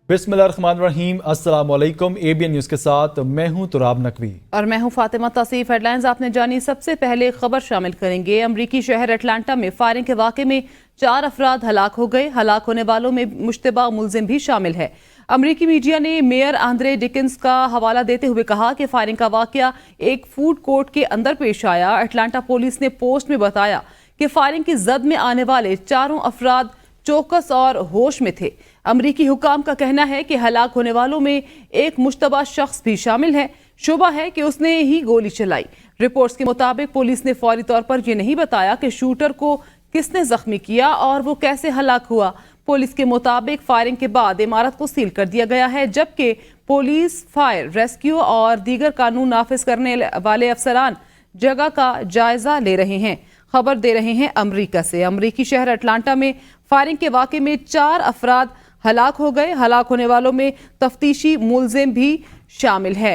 बिस्मिल्लाहिर्रहमानिर्रहीम। अस्सलाम वालेकुम। ABN न्यूज़ के साथ मैं हूं तुराब नकवी और मैं हूं फातिमा तासीफ। हेडलाइंस आपने जानी। सबसे पहले खबर शामिल करेंगे। अमरीकी शहर अटलांटा में फायरिंग के वाक़े में 4 अफराद हलाक हो गए। हलाक होने वालों में मुश्तबा मुलजिम भी शामिल है। अमरीकी मीडिया ने मेयर आंद्रे डिकिंस का हवाला देते हुए कहा कि फायरिंग का वाक़या एक फूड कोर्ट के अंदर पेश आया। अटलांटा पुलिस ने पोस्ट में बताया कि फायरिंग की जद में आने वाले 4 अफराद चौकस और होश में थे। अमरीकी हुकाम का कहना है कि हलाक होने वालों में एक मुश्तबा शख्स भी शामिल है। शुबा है कि उसने ही गोली चलाई। रिपोर्ट्स के मुताबिक पुलिस ने फौरी तौर पर यह नहीं बताया कि शूटर को किसने जख्मी किया और वो कैसे हलाक हुआ। पुलिस के मुताबिक फायरिंग के बाद इमारत को सील कर दिया गया है, जबकि पुलिस, फायर, रेस्क्यू और दीगर कानून नाफिज करने वाले अफसरान जगह का जायजा ले रहे हैं। खबर दे रहे हैं अमरीका से। अमरीकी शहर अटलांटा में फायरिंग के वाक़े में 4 अफराद हलाक हो गए। हलाक होने वालों में तफ्तीशी मुलजिम भी शामिल है।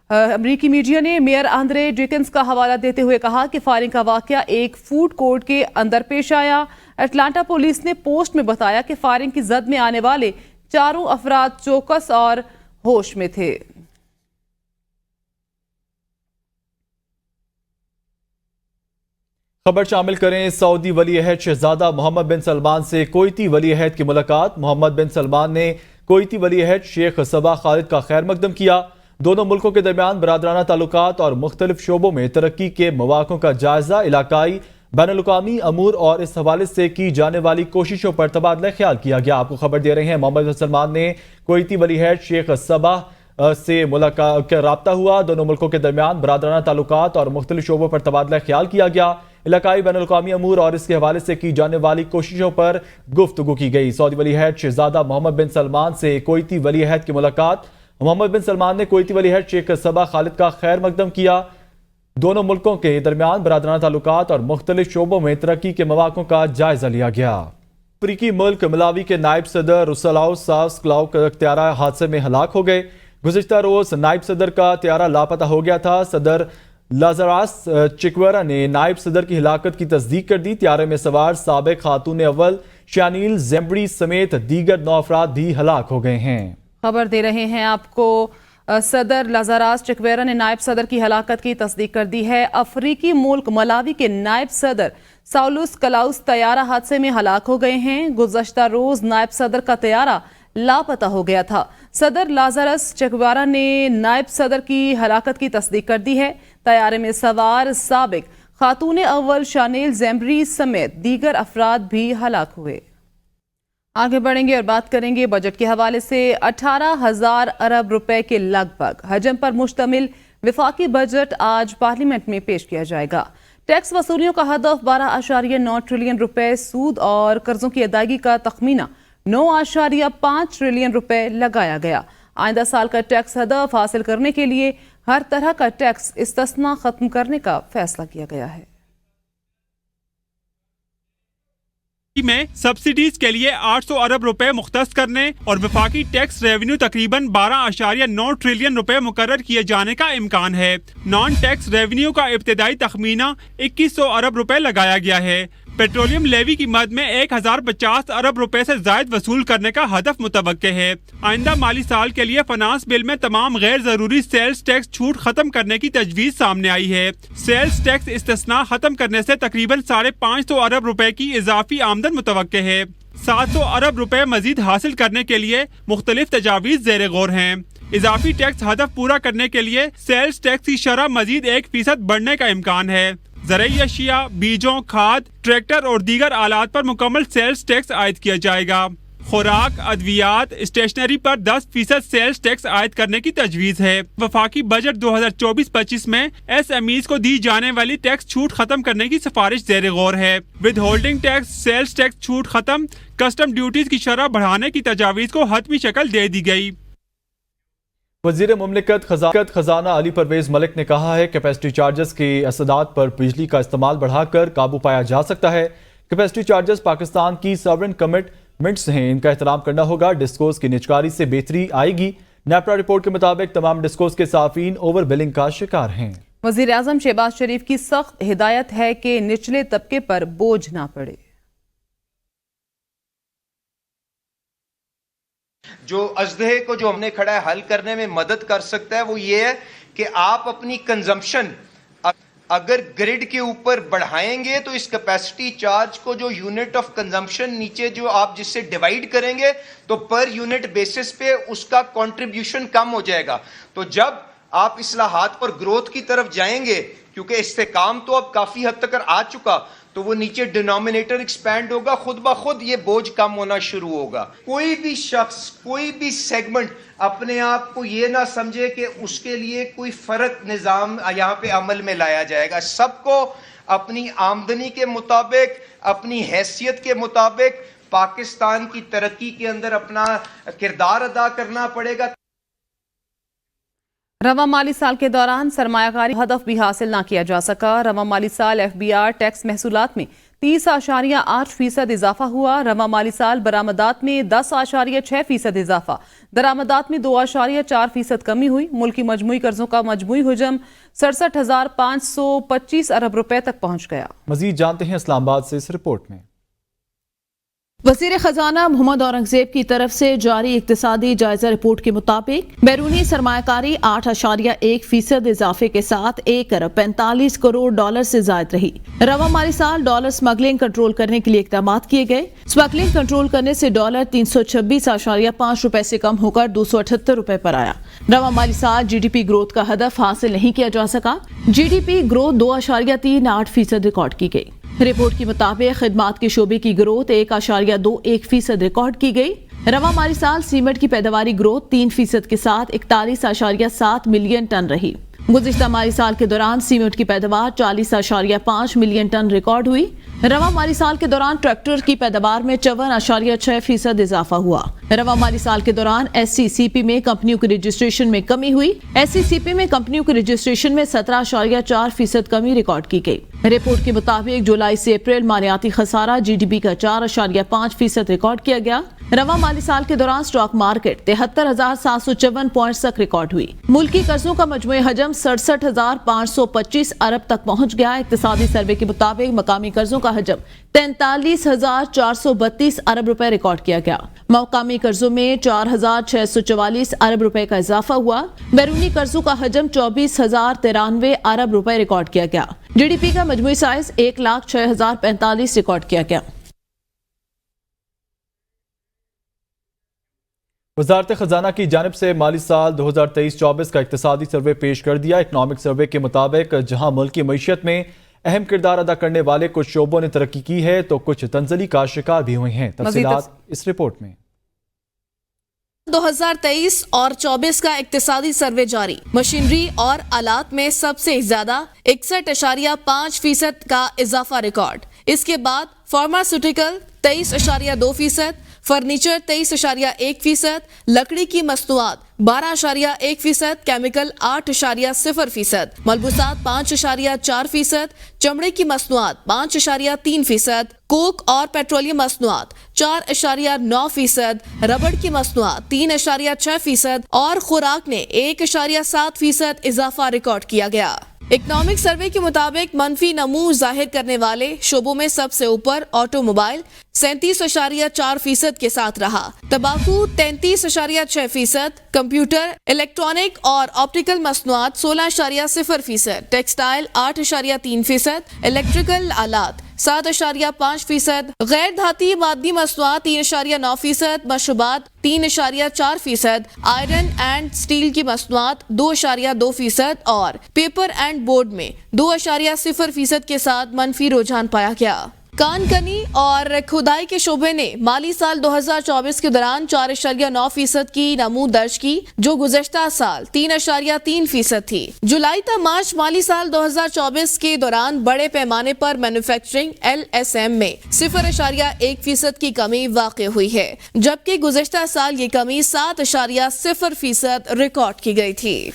अमरीकी मीडिया ने मेयर आंद्रे डिकिंस का हवाला देते हुए कहा कि फायरिंग का वाक़या एक फूड कोर्ट के अंदर पेश आया। अटलांटा पुलिस ने पोस्ट में बताया कि फायरिंग की जद में आने वाले 4 अफराद चौकस और होश में थे। खबर शामिल करें। सऊदी वली अहद शहजादा मोहम्मद बिन सलमान से कुवैती वली अहद की मुलाकात। मोहम्मद बिन सलमान ने कुवैती वली अहद शेख सबा खालिद का खैर मकदम किया। दोनों मुल्कों के दरमियान बरादराना ताल्लुकात और मुख्तलिफ शोबों में तरक्की के मौक़ों का जायजा, इलाकाई बैनुल-अक़वामी अमूर और इस हवाले से की जाने वाली कोशिशों पर तबादला ख्याल किया गया। आपको खबर दे रहे हैं, मोहम्मद बिन सलमान ने कुवैती वली अहद शेख सबा से मुलाकात का राब्ता हुआ। दोनों मुल्कों के दरमियान बरादराना ताल्लुकात और मुख्तलिफ शोबों पर तबादला ख्याल किया गया। इलाकाई बैनुल-अक़वामी अमूर और इसके हवाले से की जाने वाली कोशिशों पर गुफ्तगू की गई। सऊदी वली अहद शहजादा मोहम्मद बिन सलमान से कुवैती वली अहद की मुलाकात। मोहम्मद बिन सलमान ने कुवैती वली अहद शेख सबा खालिद का खैर मकदम किया। दोनों मुल्कों के दरमियान बरादराना ताल्लुकात और मुख्तलिफ शोबों में तरक्की के मौक़ों का जायजा लिया गया। अफ्रीकी मुल्क मलावी के नायब सदर रुसलाउ साउस क्लाउ का त्यारा हादसे में हलाक हो गए। गुज़िश्ता रोज नायब सदर का त्यारा लापता हो गया था। सदर लाजरास चिकवेरा ने नायब सदर की हिलाकत की तस्दीक कर दी। त्यारे में सवार साबिक खातून अव्वल शानील ज़ेम्बरी समेत दीगर 9 अफराद भी हलाक हो गए हैं। खबर दे रहे हैं आपको। सदर लाजरास चिकवेरा ने नायब सदर की हलाकत की तस्दीक कर दी है। अफ्रीकी मुल्क मलावी के नायब सदर साउलुस क्लाउस तैयारा हादसे में हलाक हो गए हैं। गुज़श्ता रोज नायब सदर का तैयारा लापता हो गया था। सदर लाजरस चिकवेरा ने नायब सदर की हलाकत की तस्दीक कर दी है। तैयारे में सवार साबिक खातून अव्वल शानील ज़ेम्बरी समेत दीगर अफराद भी हलाक हुए। आगे बढ़ेंगे और बात करेंगे बजट के हवाले से। 18,000 अरब रुपए के लगभग हजम पर मुश्तमिल विफाकी बजट आज पार्लियामेंट में पेश किया जाएगा। टैक्स वसूलियों का हदफ 12.9 ट्रिलियन रुपए, सूद और कर्जों की अदायगी का तखमीना 9.5 ट्रिलियन रुपए लगाया गया। आइंदा साल का टैक्स हदफ हासिल करने के लिए हर तरह का टैक्स इस्तिस्ना खत्म करने का फैसला किया गया है। में सब्सिडीज के लिए 800 अरब रुपए मुख्तस करने और वफाकी टैक्स रेवेन्यू तकरीबन 12.9 ट्रिलियन रुपए मुकर्रर किए जाने का इम्कान है। नॉन टैक्स रेवेन्यू का इब्तिदाई तखमीना 2100 अरब रुपए लगाया गया है। पेट्रोलियम लेवी की मद में 1050 अरब रुपए से जायद वसूल करने का हदफ मुतवक्के है। आइंदा माली साल के लिए फाइनेंस बिल में तमाम गैर जरूरी सेल्स टैक्स छूट खत्म करने की तजवीज सामने आई है। सेल्स टैक्स इस्तिस्ना खत्म करने से तकरीबन 550 अरब रुपए की इजाफी आमदन मुतवक्के है। 700 अरब रुपए मजीद हासिल करने के लिए मुख्तलिफ तजावीज ज़ेर गौर हैं। इजाफी टैक्स हदफ पूरा करने के लिए सेल्स टैक्स की शरह मजीद 1% बढ़ने का इम्कान है। ज़रूरी अशिया, बीजों, खाद, ट्रैक्टर और दीगर आलात पर मुकम्मल सेल्स टैक्स आयद किया जाएगा। खुराक, अद्वियात, स्टेशनरी पर 10% सेल्स टैक्स आयद करने की तजवीज़ है। वफाकी बजट 2024-25 में SMEs को दी जाने वाली टैक्स छूट खत्म करने की सिफारिश ज़ेर गौर है। Withholding tax, sales tax छूट खत्म, कस्टम ड्यूटीज की शरह बढ़ाने की तजावीज़ को हतमी शक्ल दे दी गई। वज़ीर मुमलिकत खजाना अली परवेज मलिक ने कहा है कैपेसिटी चार्जेस के असदात पर बिजली का इस्तेमाल बढ़ाकर काबू पाया जा सकता है। कैपेसिटी चार्जेस पाकिस्तान की सॉवरेन कमिटमेंट्स हैं, इनका एहतराम करना होगा। डिस्कोस की निजकारी से बेहतरी आएगी। नेपरा रिपोर्ट के मुताबिक तमाम डिस्कोस के साफीन ओवर बिलिंग का शिकार हैं। वज़ीर आज़म शहबाज शरीफ की सख्त हिदायत है कि निचले तबके पर बोझ ना पड़े। جو ازدہے کو جو ہم نے کھڑا ہے حل کرنے میں مدد کر سکتا ہے وہ یہ ہے کہ آپ اپنی کنزمپشن اگر گریڈ کے اوپر بڑھائیں گے تو اس کیپیسٹی چارج کو جو یونٹ آف کنزمپشن نیچے جو آپ جس سے ڈیوائیڈ کریں گے تو پر یونٹ بیسس پہ اس کا کنٹریبیوشن کم ہو جائے گا. تو جب آپ اصلاحات پر گروتھ کی طرف جائیں گے کیونکہ استحکام تو اب کافی حد تک آ چکا تو وہ نیچے ڈینومینیٹر ایکسپینڈ ہوگا, خود بخود یہ بوجھ کم ہونا شروع ہوگا. کوئی بھی شخص کوئی بھی سیگمنٹ اپنے آپ کو یہ نہ سمجھے کہ اس کے لیے کوئی فرق نظام یہاں پہ عمل میں لایا جائے گا. سب کو اپنی آمدنی کے مطابق اپنی حیثیت کے مطابق پاکستان کی ترقی کے اندر اپنا کردار ادا کرنا پڑے گا. رواں مالی سال کے دوران سرمایہ کاری ہدف بھی حاصل نہ کیا جا سکا. رواں مالی سال FBR ٹیکس محصولات میں 30.8% اضافہ ہوا. رواں مالی سال برآمدات میں 10.6% اضافہ, درآمدات میں 2.4% کمی ہوئی. ملکی مجموعی قرضوں کا مجموعی حجم 67,525 ارب روپے تک پہنچ گیا. مزید جانتے ہیں اسلام آباد سے اس رپورٹ میں. وزیر خزانہ محمد اورنگزیب کی طرف سے جاری اقتصادی جائزہ رپورٹ کے مطابق بیرونی سرمایہ کاری 8.1% اضافے کے ساتھ 1 ارب 45 کروڑ ڈالر سے زائد رہی. رواں مالی سال ڈالر سمگلنگ کنٹرول کرنے کے لیے اقدامات کیے گئے. سمگلنگ کنٹرول کرنے سے ڈالر 326.5 روپے سے کم ہو کر 278 روپے پر آیا. رواں مالی سال GDP گروتھ کا ہدف حاصل نہیں کیا جا سکا. GDP گروتھ 2.38% ریکارڈ کی گئی. رپورٹ کے مطابق خدمات کے شعبے کی گروتھ 1.21% ریکارڈ کی گئی. رواں مالی سال سیمنٹ کی پیداواری گروتھ 3% کے ساتھ 41.7 ملین ٹن رہی. گزشتہ مالی سال کے دوران سیمنٹ کی پیداوار 40.5 ملین ٹن ریکارڈ ہوئی. رواں مالی سال کے دوران ٹریکٹر کی پیداوار میں 54.6% اضافہ ہوا. رواں مالی سال کے دوران SCCP میں کمپنیوں کی رجسٹریشن میں کمی ہوئی. SCCP میں کمپنیوں کی رجسٹریشن میں 17.4% کمی ریکارڈ کی گئی. رپورٹ کے مطابق جولائی سے اپریل مالیاتی خسارہ GDP کا 4.5% ریکارڈ کیا گیا. رواں مالی سال کے دوران سٹاک مارکیٹ 73,754 پوائنٹس تک ریکارڈ ہوئی. ملکی قرضوں کا مجموعی حجم 67,525 ارب تک پہنچ گیا. اقتصادی سروے کے مطابق مقامی قرضوں کا حجم 43,432 ارب روپے ریکارڈ کیا گیا. مقامی قرضوں میں 4,644 ارب روپے کا اضافہ ہوا. بیرونی قرضوں کا حجم 24,093 ارب روپے ریکارڈ کیا گیا. GDP کا مجموعی سائز 1,06,045 ریکارڈ کیا گیا. وزارت خزانہ کی جانب سے مالی سال 2023-24 کا اقتصادی سروے پیش کر دیا. اکنامک سروے کے مطابق جہاں ملکی معیشت میں اہم کردار ادا کرنے والے کچھ شعبوں نے ترقی کی ہے تو کچھ تنزلی کا شکار بھی ہوئے ہیں. تفصیلات اس رپورٹ میں. 2023 اور 24 کا اقتصادی سروے جاری. مشینری اور آلات میں سب سے زیادہ 61.5% کا اضافہ ریکارڈ. اس کے بعد فارماسیوٹیکل 23.2%, فرنیچر 23.1%, لکڑی کی مصنوعات 12.1%, کیمیکل 8.0%, ملبوسات 5.4%, چمڑے کی مصنوعات 5.3%, کوک اور پیٹرولیم مصنوعات 4.9%, ربڑ کی مصنوعات 3.6% اور خوراک نے 1.7% اضافہ ریکارڈ کیا گیا. اکنامک سروے کے مطابق منفی نمو ظاہر کرنے والے شعبوں میں سب سے اوپر آٹو موبائل 37.4% کے ساتھ رہا. تمباکو 33.6%, کمپیوٹر الیکٹرانک اور آپٹیکل مصنوعات 16.0%, ٹیکسٹائل 8.3%, الیکٹریکل آلات 7.5%, غیر دھاتی مادی مصنوعات 3.9%, مشروبات 3.4%, آئرن اینڈ سٹیل کی مصنوعات 2.2% اور پیپر اینڈ بورڈ میں 2.0% کے ساتھ منفی رجحان پایا گیا. کان کنی اور کھدائی کے شعبے نے مالی سال 2024 کے دوران 4.9% کی نمو درج کی جو گزشتہ سال 3.3% تھی. جولائی تا مارچ مالی سال 2024 کے دوران بڑے پیمانے پر مینوفیکچرنگ LSM میں 0.1% کی کمی واقع ہوئی ہے جبکہ گزشتہ سال یہ کمی 7.0% ریکارڈ کی گئی تھی.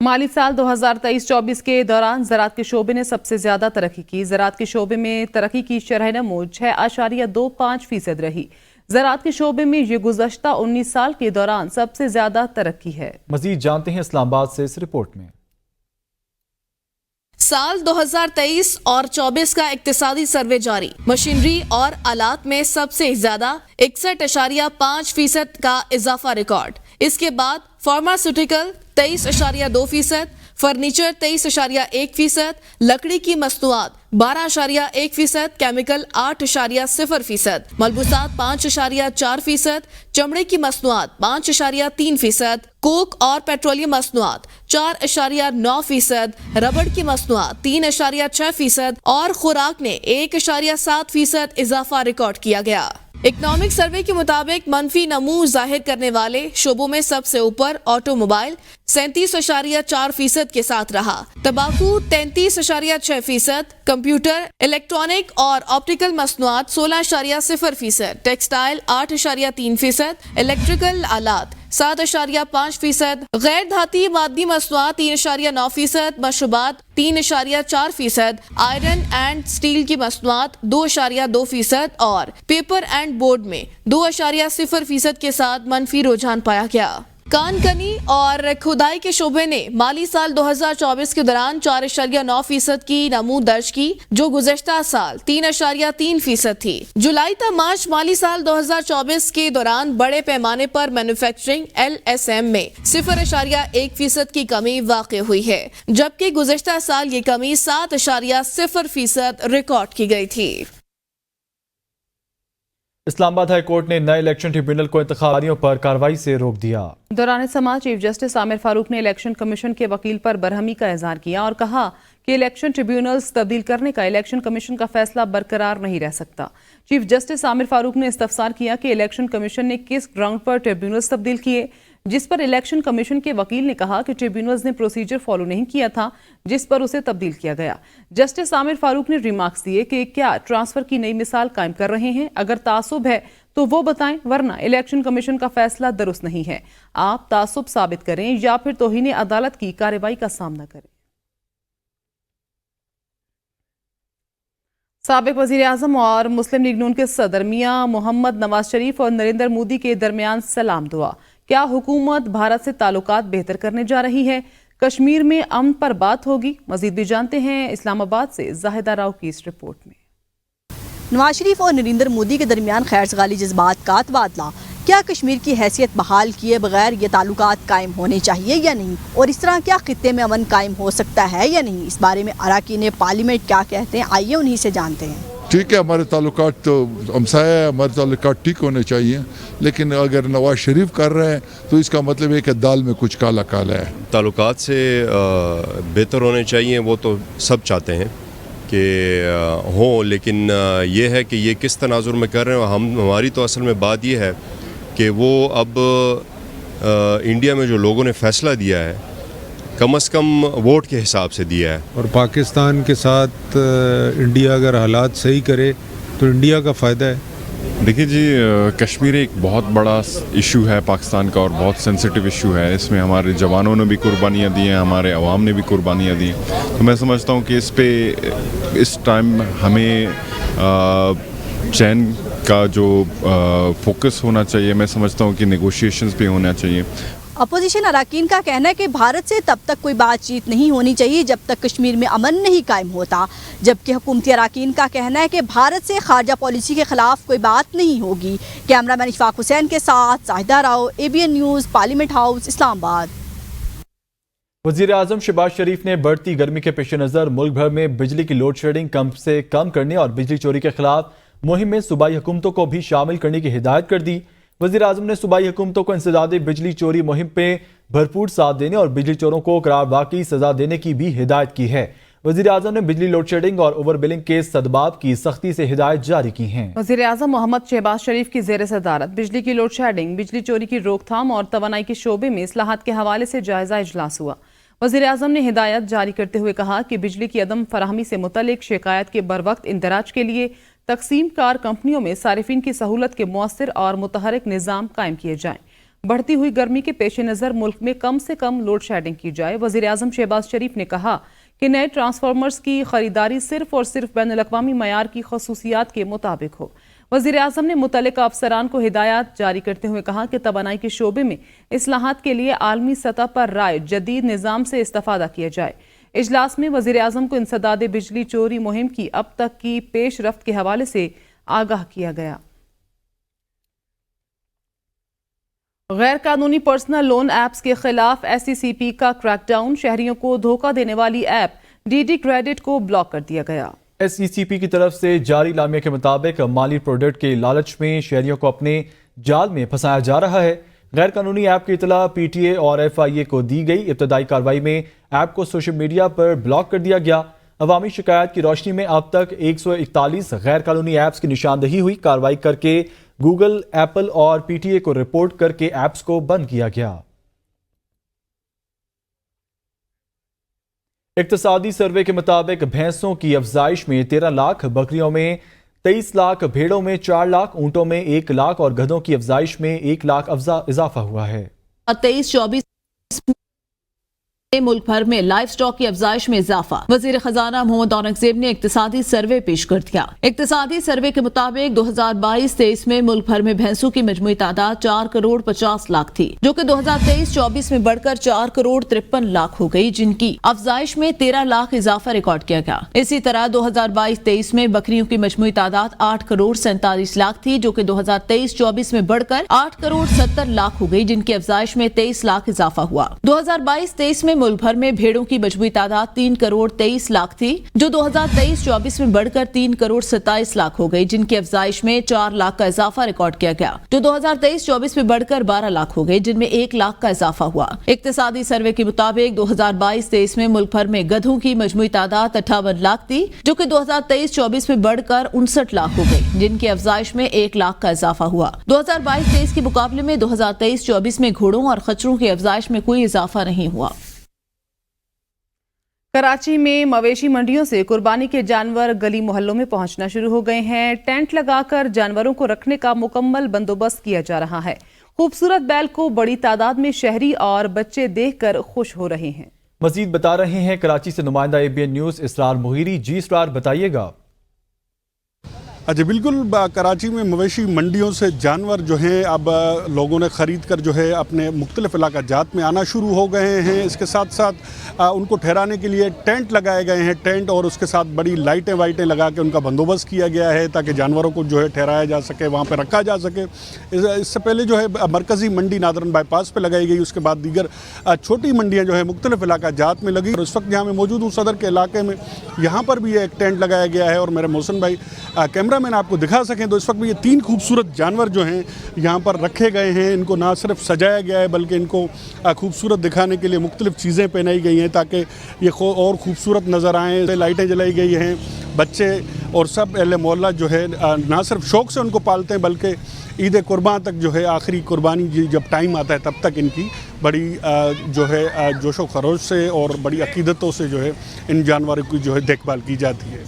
مالی سال 2023-24 کے دوران زراعت کے شعبے نے سب سے زیادہ ترقی کی. زراعت کے شعبے میں ترقی کی شرح نمو 6.25% رہی. زراعت کے شعبے میں یہ گزشتہ 19 سال کے دوران سب سے زیادہ ترقی ہے. مزید جانتے ہیں اسلام آباد سے اس رپورٹ میں. साल 2023 और 24 का इक्तिसादी सर्वे जारी। मशीनरी और आलात में सबसे ज्यादा 61.5% का इजाफा रिकॉर्ड। इसके बाद फार्मास्यूटिकल 23.2%, फर्नीचर 23.1%, लकड़ी की मसनूआत 12.1%, केमिकल 8.0%, मलबूसात 5.4%, चमड़े की मसनूआत 5.3%, कोक और पेट्रोलियम मसनूआत 4.9%, रबड़ की मसनूआत 3.6% और खुराक ने 1.7% इजाफा रिकॉर्ड किया गया। इकोनॉमिक सर्वे के मुताबिक मनफी नमू जाहिर करने वाले शोबों में सबसे ऊपर ऑटोमोबाइल 37.4% के साथ रहा, तंबाकू 33.6%, कंप्यूटर, इलेक्ट्रॉनिक और ऑप्टिकल मसनूआत 16.0%, टेक्सटाइल 8.3%, इलेक्ट्रिकल आलात 7.5%, गैर धाती मादी मसनूआत 3.9%, मशरूबात 3.4%, आयरन एंड स्टील की मसनूआत 2.2% और पेपर एंड बोर्ड में 2.0% के साथ मनफी रुझान पाया गया। कानकनी और खुदाई के शोबे ने माली साल 2024 के दौरान 4.9% की नमू दर्ज की, जो गुज़श्ता साल 3.3% थी। जुलाई तक मार्च माली साल 2024 के दौरान बड़े पैमाने पर मैन्युफैक्चरिंग LSM में 0.1% की कमी वाक़ हुई है, जबकि गुज़श्ता साल ये कमी 7.0% रिकॉर्ड की गई थी। इस्लामाबाद हाई कोर्ट ने नए इलेक्शन ट्रिब्यूनल को इंतखाबियों पर कार्रवाई से रोक दिया। दौरान समाज चीफ जस्टिस आमिर फारूक ने इलेक्शन कमीशन के वकील पर बरहमी का इजहार किया और कहा कि इलेक्शन ट्रिब्यूनल्स तब्दील करने का इलेक्शन कमीशन का फैसला बरकरार नहीं रह सकता। चीफ जस्टिस आमिर फारूक ने इस्तफसार किया कि इलेक्शन कमीशन ने किस ग्राउंड पर ट्रिब्यूनल्स तब्दील किए, जिस पर इलेक्शन कमीशन के वकील ने कहा कि ट्रिब्यूनल्स ने प्रोसीजर फॉलो नहीं किया था जिस पर उसे तब्दील किया गया। जस्टिस आमिर फारूक ने रिमार्क्स दिए कि क्या ट्रांसफर की नई मिसाल कायम कर रहे हैं, अगर तासुब है तो वो बताएं, वरना इलेक्शन कमीशन का फैसला दुरुस्त नहीं है। आप तासुब साबित करें या फिर तौहीन अदालत की कार्रवाई का सामना करें। साबिक वजीर आजम और मुस्लिम लीग नून के सदर मियां मोहम्मद नवाज शरीफ और नरेंद्र मोदी के दरमियान सलाम दुआ। क्या हुकूमत भारत से ताल्लुकात बेहतर करने जा रही है? कश्मीर में अमन पर बात होगी? मजीद भी जानते हैं इस्लामाबाद से जाहिदा राव की इस रिपोर्ट में। नवाज शरीफ और नरेंद्र मोदी के दरमियान खैरसगाली जज्बात का तबादला। क्या कश्मीर की हैसियत बहाल किए बगैर ये ताल्लुकात कायम होने चाहिए या नहीं, और इस तरह क्या खित्ते में अमन कायम हो सकता है या नहीं? इस बारे में अरकान पार्लियामेंट क्या कहते हैं, आइए उन्हीं से जानते हैं। ठीक है, हमारे ताल्लुकात तो हमसाया है, हमारे ताल्लुकात ठीक होने चाहिए, लेकिन अगर नवाज शरीफ कर रहे हैं तो इसका मतलब है कि दाल में कुछ काला काला है। ताल्लुकात से बेहतर होने चाहिए, वो तो सब चाहते हैं कि हो, लेकिन ये है कि ये किस तनाजुर में कर रहे हैं। हमारी तो असल में बात ये है कि वो अब इंडिया में जो लोगों ने फ़ैसला दिया है, कम से कम वोट के हिसाब से दिया है, और पाकिस्तान के साथ इंडिया अगर हालात सही करे तो इंडिया का फ़ायदा है। देखिए जी, कश्मीर एक बहुत बड़ा इशू है पाकिस्तान का और बहुत सेंसिटिव इशू है। इसमें हमारे जवानों ने भी कुर्बानियाँ दी हैं, हमारे अवाम ने भी कुर्बानियाँ दी। तो मैं समझता हूँ कि इस टाइम हमें चैन का जो फोकस होना चाहिए, मैं समझता हूँ कि नेगोशिएशंस भी होना चाहिए। अपोजिशन अरकान का कहना है कि भारत से तब तक कोई बातचीत नहीं होनी चाहिए जब तक कश्मीर में अमन नहीं कायम होता, जबकि हुकूमती अरकान का कहना है कि भारत से खारजा पॉलिसी के खिलाफ कोई बात नहीं होगी। कैमरामैन इशफाक हुसैन के साथ Zahida Rao, ABN news, parliament house, Islamabad. वज़ीर आज़म शहबाज शरीफ ने बढ़ती गर्मी के पेश नज़र मुल्क भर में बिजली की लोड शेडिंग कम से कम करने और बिजली चोरी के खिलाफ मुहिम में सूबाई हुकूमतों को भी शामिल करने की हिदायत कर दी। वज़ीर आज़म ने सूबाई हुकूमतों को इंसदादी बिजली चोरी मुहिम पे भरपूर साथ देने और बिजली चोरों को करार वाकई सजा देने की भी हिदायत की है। वज़ीर आज़म ने बिजली लोड शेडिंग और ओवर बिलिंग के सदबाब की सख्ती से हिदायत जारी की हैं। वज़ीर आज़म मोहम्मद शहबाज शरीफ की ज़ेर सदारत बिजली की लोड शेडिंग, बिजली चोरी की रोकथाम और तवानाई के शोबे में इस्लाहात के हवाले से जायजा इजलास हुआ। वज़ीर आज़म ने हिदायत जारी करते हुए कहा कि बिजली की अदम फराहमी से मुतल्लिक शिकायत के बरवक्त इंदराज के लिए तकसीम कार कंपनियों में सारिफिन की सहूलत के मुअस्सिर और मुतहरिक निज़ाम कायम किए जाएं। बढ़ती हुई गर्मी के पेश नज़र मुल्क में कम से कम लोड शेडिंग की जाए। वज़ीर आज़म शहबाज शरीफ ने कहा कि नए ट्रांसफार्मर्स की खरीदारी सिर्फ और सिर्फ बैनुल अक़वामी मयार की खसूसियात के मुताबिक हो। वज़ीर आज़म ने मुतल्लिका अफसरान को हिदायत जारी करते हुए कहा कि तवानाई के शोबे में इस्लाहात के लिए आलमी सतह पर राय जदीद निज़ाम से इस्तेफादा किया जाए। اجلاس میں وزیر اعظم کو انسداد بجلی چوری مہم کی اب تک کی پیش رفت کے حوالے سے آگاہ کیا گیا۔ غیر قانونی پرسنل لون ایپس کے خلاف SCCP کا کریک ڈاؤن، شہریوں کو دھوکہ دینے والی ایپ DD کریڈٹ کو بلاک کر دیا گیا۔ SCCP کی طرف سے جاری اعلامیہ کے مطابق مالی پروڈکٹ کے لالچ میں شہریوں کو اپنے جال میں پھنسایا جا رہا ہے۔ غیر قانونی ایپ کی اطلاع PTA اور FIA کو دی گئی۔ ابتدائی کارروائی میں ایپ کو سوشل میڈیا پر بلاک کر دیا گیا۔ عوامی شکایات کی روشنی میں اب تک 141 غیر قانونی ایپس کی نشاندہی ہوئی۔ کارروائی کر کے گوگل، ایپل اور PTA کو رپورٹ کر کے ایپس کو بند کیا گیا۔ اقتصادی سروے کے مطابق بھینسوں کی افزائش میں 13 لاکھ، بکریوں میں 23 لاکھ، بھیڑوں میں 4 لاکھ، اونٹوں میں 1 لاکھ اور گدھوں کی افزائش میں 1 لاکھ اضافہ ہوا ہے۔ 23-24 ملک بھر میں لائف سٹاک کی افزائش میں اضافہ، وزیر خزانہ محمد اورنگزیب نے اقتصادی سروے پیش کر دیا۔ اقتصادی سروے کے مطابق 2022-23 میں ملک بھر میں بھینسوں کی مجموعی تعداد 4 کروڑ 50 لاکھ تھی، جو کہ 2023-24 میں بڑھ کر 4 کروڑ 53 لاکھ ہو گئی، جن کی افزائش میں 13 لاکھ اضافہ ریکارڈ کیا گیا۔ اسی طرح 2022-23 میں بکریوں کی مجموعی تعداد 8 کروڑ 47 لاکھ تھی، جو کہ 2023-24 میں بڑھ کر 8 کروڑ 70 لاکھ ہو گئی، جن کی افزائش میں 23 لاکھ اضافہ ہوا۔ 2022-23 میں ملک بھر میں بھیڑوں کی مجموعی تعداد 3 کروڑ 23 لاکھ تھی، جو 2023-24 میں بڑھ کر 3 کروڑ 27 لاکھ ہو گئی، جن کی افزائش میں 4 لاکھ کا اضافہ ریکارڈ کیا گیا، جو 2023-24 میں بڑھ کر 12 لاکھ ہو گئی، جن میں 1 لاکھ کا اضافہ ہوا۔ اقتصادی سروے کے مطابق 2022-23 میں ملک بھر میں گدھوں کی مجموعی تعداد 58 لاکھ تھی، جو کہ 2023-24 میں بڑھ کر 59 لاکھ ہو گئی، جن کی افزائش میں 1 لاکھ کا اضافہ ہوا۔ 2022-23 کے مقابلے میں 2023-24 میں گھوڑوں اور خچروں کی افزائش میں کوئی اضافہ نہیں ہوا۔ کراچی میں مویشی منڈیوں سے قربانی کے جانور گلی محلوں میں پہنچنا شروع ہو گئے ہیں۔ ٹینٹ لگا کر جانوروں کو رکھنے کا مکمل بندوبست کیا جا رہا ہے۔ خوبصورت بیل کو بڑی تعداد میں شہری اور بچے دیکھ کر خوش ہو رہے ہیں۔ مزید بتا رہے ہیں کراچی سے نمائندہ ABN نیوز اسرار مغیری۔ جی اسرار، بتائیے گا۔ جی بالکل، کراچی میں مویشی منڈیوں سے جانور جو ہیں اب لوگوں نے خرید کر جو ہے اپنے مختلف علاقہ جات میں آنا شروع ہو گئے ہیں۔ اس کے ساتھ ساتھ ان کو ٹھہرانے کے لیے ٹینٹ لگائے گئے ہیں، ٹینٹ اور اس کے ساتھ بڑی لائٹیں وائٹیں لگا کے ان کا بندوبست کیا گیا ہے تاکہ جانوروں کو جو ہے ٹھہرایا جا سکے، وہاں پہ رکھا جا سکے۔ اس سے پہلے جو ہے مرکزی منڈی نادرن بائی پاس پہ لگائی گئی، اس کے بعد دیگر چھوٹی منڈیاں جو ہے مختلف علاقہ جات میں لگی، اور اس وقت جہاں میں موجود ہوں صدر کے علاقے میں، یہاں پر بھی ایک ٹینٹ لگایا گیا ہے، اور میرے محسن بھائی کیمرہ مین آپ کو دکھا سکیں تو اس وقت بھی یہ 3 خوبصورت جانور جو ہیں یہاں پر رکھے گئے ہیں۔ ان کو نہ صرف سجایا گیا ہے بلکہ ان کو خوبصورت دکھانے کے لیے مختلف چیزیں پہنائی گئی ہیں تاکہ یہ اور خوبصورت نظر آئیں۔ لائٹیں جلائی گئی ہیں، بچے اور سب اہل محلہ جو ہے نہ صرف شوق سے ان کو پالتے ہیں بلکہ عید قرباں تک جو ہے آخری قربانی جب ٹائم آتا ہے تب تک ان کی بڑی جو ہے جوش و خروش سے اور بڑی عقیدتوں سے جو ہے ان جانوروں کی جو ہے دیکھ بھال کی جاتی ہے۔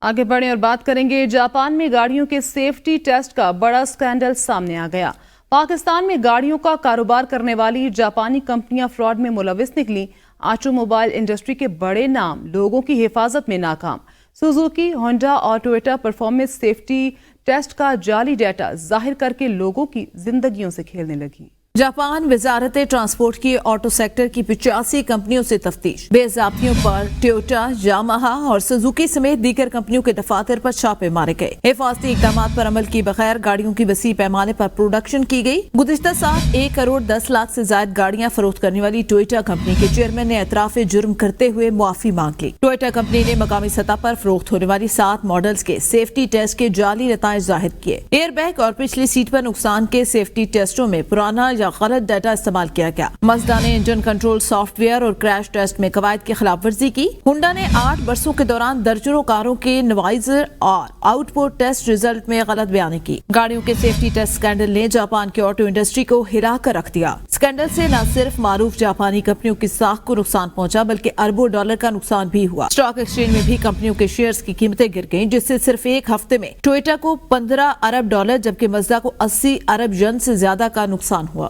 آگے بڑھیں اور بات کریں گے جاپان میں گاڑیوں کے سیفٹی ٹیسٹ کا بڑا سکینڈل سامنے آ گیا۔ پاکستان میں گاڑیوں کا کاروبار کرنے والی جاپانی کمپنیاں فراڈ میں ملوث نکلی۔ آٹو موبائل انڈسٹری کے بڑے نام لوگوں کی حفاظت میں ناکام۔ سوزوکی، ہونڈا اور ٹویوٹا پرفارمنس سیفٹی ٹیسٹ کا جعلی ڈیٹا ظاہر کر کے لوگوں کی زندگیوں سے کھیلنے لگی۔ جاپان وزارت ٹرانسپورٹ کی آٹو سیکٹر کی 85 کمپنیوں سے تفتیش، بے ضابطیوں پر ٹویوٹا، یاماہا اور سوزوکی سمیت دیگر کمپنیوں کے دفاتر پر چھاپے مارے گئے۔ حفاظتی اقدامات پر عمل کی بغیر گاڑیوں کی وسیع پیمانے پر پروڈکشن کی گئی۔ گزشتہ سال 1 کروڑ 10 لاکھ سے زائد گاڑیاں فروخت کرنے والی ٹویوٹا کمپنی کے چیئرمین نے اعتراف جرم کرتے ہوئے معافی مانگ لی۔ ٹویوٹا کمپنی نے مقامی سطح پر فروخت ہونے والی 7 ماڈلز کے سیفٹی ٹیسٹ کے جعلی نتائج ظاہر کیے۔ ایئر بیگ اور پچھلی سیٹ پر نقصان کے سیفٹی ٹیسٹوں میں پرانا یا غلط ڈیٹا استعمال کیا گیا۔ مازدا نے انجن کنٹرول سافٹ ویئر اور کریش ٹیسٹ میں قواعد کی خلاف ورزی کی۔ ہونڈا نے 8 برسوں کے دوران درجنوں کاروں کے نوائزر اور آؤٹ پٹ ٹیسٹ ریزلٹ میں غلط بیانی کی۔ گاڑیوں کے سیفٹی ٹیسٹ اسکینڈل نے جاپان کی آٹو انڈسٹری کو ہلا کر رکھ دیا۔ اسکینڈل سے نہ صرف معروف جاپانی کمپنیوں کی ساکھ کو نقصان پہنچا بلکہ اربوں ڈالر کا نقصان بھی ہوا۔ اسٹاک ایکسچینج میں بھی کمپنیوں کے شیئرز کی قیمتیں گر گئیں، جس سے صرف ایک ہفتے میں ٹویوٹا کو 15 ارب ڈالر جبکہ مازدا کو 80 ارب ین سے زیادہ کا نقصان ہوا۔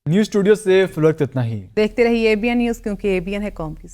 نیوز اسٹوڈیو سے فی الوقت اتنا ہی۔ دیکھتے رہیے ABN نیوز، کیونکہ ABN ہے قوم کی